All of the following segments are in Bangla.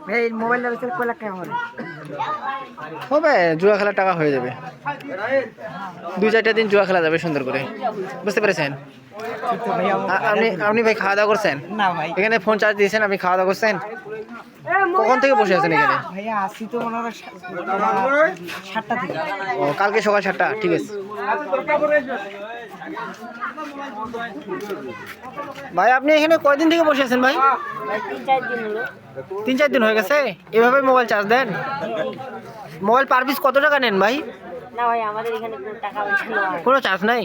ভাই মোবাইলটা বেচে কয় লাখ টাকা হবে? হবে, জুয়া খেলার টাকা হয়ে যাবে। 2-4টা দিন জুয়া খেলা যাবে সুন্দর করে, বুঝতে পেরেছেন? আপনি ভাই খাওয়া দাওয়া করছেন? না ভাই। এখানে ফোন চার্জ দিয়েছেন, আপনি খাওয়া দাওয়া করছেন? কখন থেকে বসে আছেন এখানে? ভাইয়া আসি তো মনে হয় 7টা থেকে। ও, কালকে সকাল 7টা, ঠিক আছে। ভাই আপনি এখানে কয়দিন থেকে বসে আছেন ভাই? 3-4 দিন হয়ে গেছে। এভাবে মোবাইল চার্জ দেন? মোবাইল পার পিস কত টাকা নেন ভাই? না ভাই আমাদের এখানে কোনো টাকা পয়সা নয়। কোনো চার্জ নাই?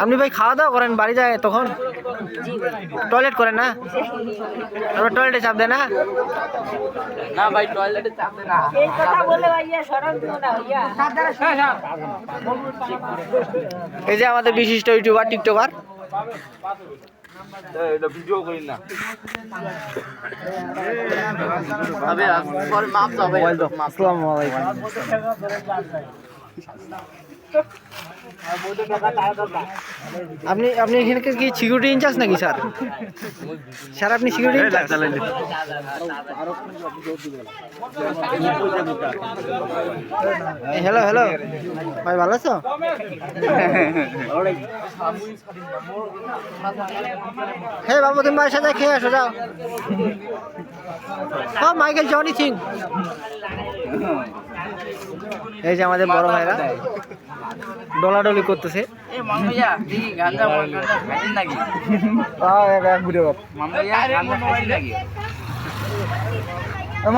আপনি ভাই খাওয়া দাওয়া করেন বাড়ি যায় তখন? টয়লেট করেন না? আপনার টয়লেটে চাপ দেয় না? না ভাই টয়লেটে চাপ দে না। এই কথা বলে ভাইয়া সরল দিও না ভাইয়া। এই যে আমাদের বিশিষ্ট ইউটিউবার টিকটকার। এটা ভিডিও করি না। আবে পরে মাপ দাও ভাই। আসসালামু আলাইকুম। আপনি এখানে কি সিকিউরিটি ইনচার্জ নাকি স্যার? স্যার আপনি সিকিউরিটি ইনচার্জ? হ্যালো হ্যালো ভাই, ভালো আছো? হে বাবু, তুমি বাসায় যাই খেয়ে আসো, যাও। ও মাইকেল জনি সিং। এই যে আমাদের বড় ভাইরা ডলাডলি করতেছে। এ মামুইয়া দেখি গাঞ্জা খাইছেন নাকি? ঘুরে মামুইয়া গাঞ্জা খাইছেন নাকি?